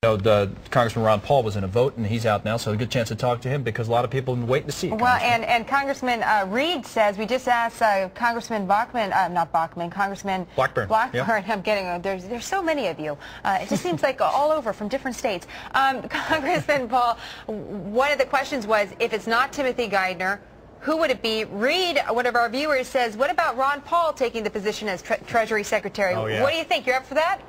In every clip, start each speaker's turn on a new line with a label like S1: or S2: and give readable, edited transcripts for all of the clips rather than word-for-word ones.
S1: The Congressman Ron Paul was in a vote, and he's out now, so a good chance to talk to him because a lot of people have been waiting to see.
S2: Well, and Congressman Reed says, we just asked Congressman Congressman Blackburn. Yep. I'm getting, there's so many of you. It just seems like all over from different states. Congressman Paul, one of the questions was, if it's not Timothy Geithner, who would it be? Reed, one of our viewers, says, what about Ron Paul taking the position as Treasury Secretary?
S3: Oh, yeah.
S2: What do you think? You're up for that?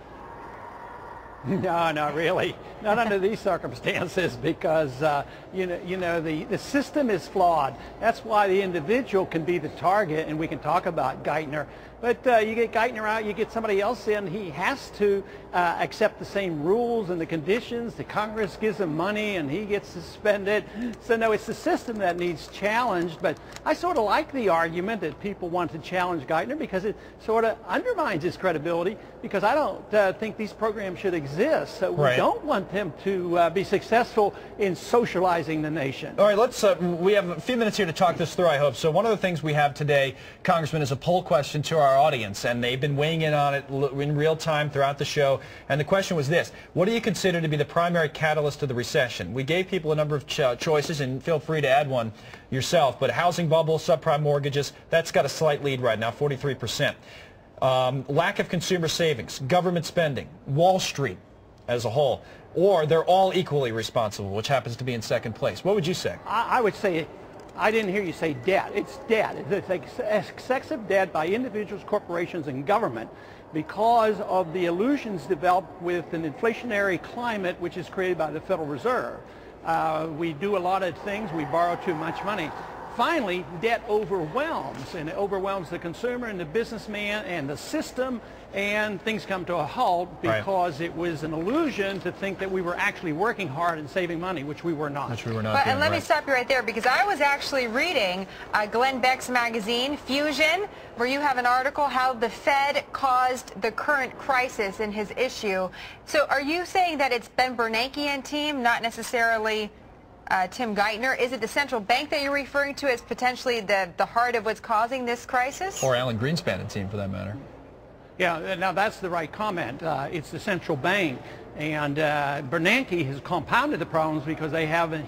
S3: No, not really. Not under these circumstances, because the system is flawed. That's why the individual can be the target, and we can talk about Geithner. But you get Geithner out, you get somebody else in, he has to accept the same rules and the conditions. The Congress gives him money and he gets suspended. So no, it's the system that needs challenged. But I sort of like the argument that people want to challenge Geithner because it sort of undermines his credibility, because I don't think these programs should exist. So we don't want him to be successful in socializing the nation.
S1: All right, we have a few minutes here to talk this through, I hope. So one of the things we have today, Congressman, is a poll question to our audience, and they've been weighing in on it in real time throughout the show. And the question was this: what do you consider to be the primary catalyst of the recession? We gave people a number of choices, and feel free to add one yourself, but housing bubble, subprime mortgages, that's got a slight lead right now, 43%. Lack of consumer savings, government spending, Wall Street as a whole, or they're all equally responsible, which happens to be in second place. What would you say?
S3: I would say, I didn't hear you say debt. It's debt. It's excessive debt by individuals, corporations, and government because of the illusions developed with an inflationary climate which is created by the Federal Reserve. We do a lot of things. We borrow too much money. Finally, debt overwhelms, and it overwhelms the consumer and the businessman and the system, and things come to a halt because it was an illusion to think that we were actually working hard and saving money, which we were not.
S2: And let me stop you right there, because I was actually reading Glenn Beck's magazine, Fusion, where you have an article how the Fed caused the current crisis in his issue. So are you saying that it's Ben Bernanke and team, not necessarily Tim Geithner? Is it the central bank that you're referring to as potentially the heart of what's causing this crisis?
S1: Or Alan Greenspan and team, for that matter.
S3: Yeah, now that's the right comment. It's the central bank, and Bernanke has compounded the problems because he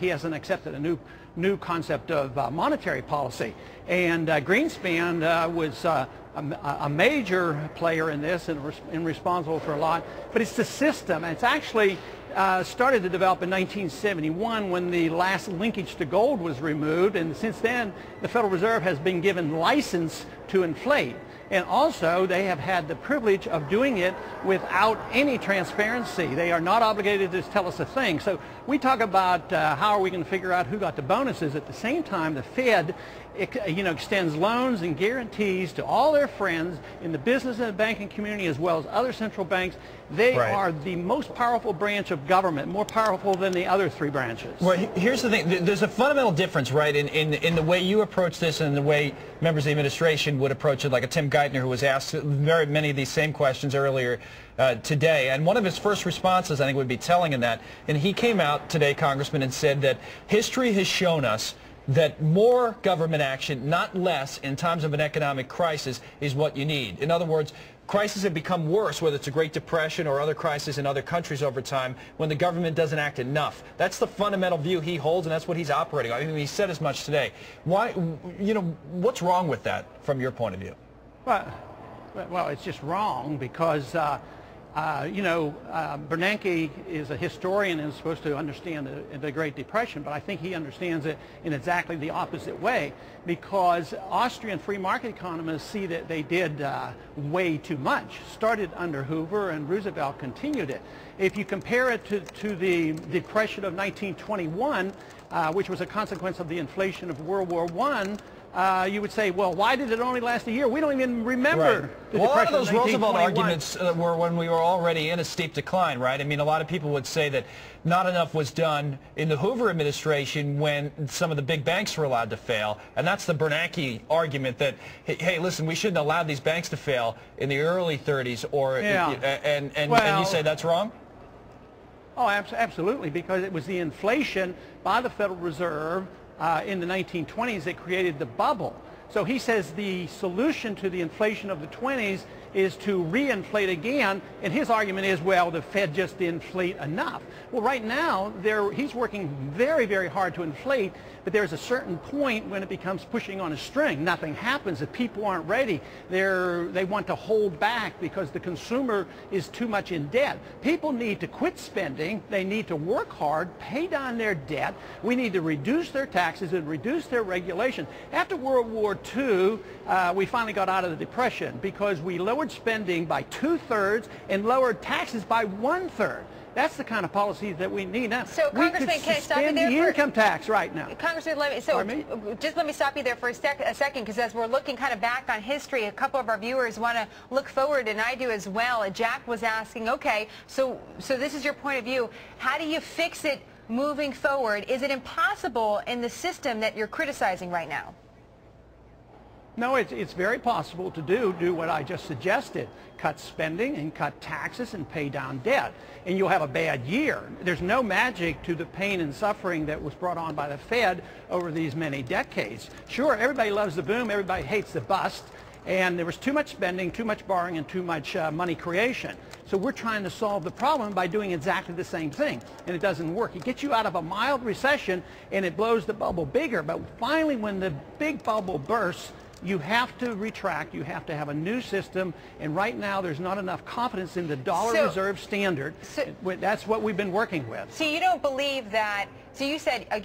S3: hasn't accepted a new concept of monetary policy. And Greenspan was a major player in this and responsible for a lot. But it's the system. It's actually started to develop in 1971 when the last linkage to gold was removed, and since then the Federal Reserve has been given license to inflate. And also, they have had the privilege of doing it without any transparency. They are not obligated to tell us a thing. So we talk about how are we going to figure out who got the bonuses. At the same time, the Fed extends loans and guarantees to all their friends in the business and the banking community, as well as other central banks. They are the most powerful branch of government, more powerful than the other three branches.
S1: Well, here's the thing. There's a fundamental difference, right, in the way you approach this and the way members of the administration would approach it, like a Tim Geithner, who was asked very many of these same questions earlier today. And one of his first responses, I think, would be telling in that. And he came out today, Congressman, and said that history has shown us that more government action, not less, in times of an economic crisis is what you need. In other words, crises have become worse, whether it's a Great Depression or other crises in other countries over time, when the government doesn't act enough. That's the fundamental view he holds, and that's what he's operating on. I mean, he said as much today. Why, what's wrong with that from your point of view?
S3: Well, it's just wrong because Bernanke is a historian and is supposed to understand the Great Depression, but I think he understands it in exactly the opposite way, because Austrian free market economists see that they did way too much. Started under Hoover, and Roosevelt continued it. If you compare it to the Depression of 1921, which was a consequence of the inflation of World War I, you would say, well, why did it only last a year? We don't even remember the Depression of 1921.
S1: Well, a lot of those Roosevelt arguments were when we were already in a steep decline, right? I mean, a lot of people would say that not enough was done in the Hoover administration when some of the big banks were allowed to fail. And that's the Bernanke argument that, hey, listen, we shouldn't allow these banks to fail in the early 30s, or and you say that's wrong?
S3: Oh, absolutely, because it was the inflation by the Federal Reserve in the 1920s that created the bubble. So he says the solution to the inflation of the 20s is to reinflate again, and his argument is, well, the Fed just didn't inflate enough. Well, right now, he's working very, very hard to inflate, but there's a certain point when it becomes pushing on a string. Nothing happens. If people aren't ready, they want to hold back because the consumer is too much in debt. People need to quit spending. They need to work hard, pay down their debt. We need to reduce their taxes and reduce their regulation. After World War II, we finally got out of the Depression because we lowered spending by 2/3 and lowered taxes by 1/3. That's the kind of policy that we need now.
S2: So, Congressman, can I stop you there?
S3: The income tax right now.
S2: Congressman, just let me stop you there for a second, because as we're looking kind of back on history, a couple of our viewers want to look forward, and I do as well. Jack was asking, okay, so this is your point of view. How do you fix it moving forward? Is it impossible in the system that you're criticizing right now?
S3: No, it's very possible to do what I just suggested. Cut spending and cut taxes and pay down debt. And you'll have a bad year. There's no magic to the pain and suffering that was brought on by the Fed over these many decades. Sure, everybody loves the boom, everybody hates the bust. And there was too much spending, too much borrowing, and too much money creation. So we're trying to solve the problem by doing exactly the same thing. And it doesn't work. It gets you out of a mild recession, and it blows the bubble bigger. But finally, when the big bubble bursts, you have to retract. You have to have a new system. And right now, there's not enough confidence in the dollar reserve standard. That's what we've been working with.
S2: So you don't believe that, so you said, again,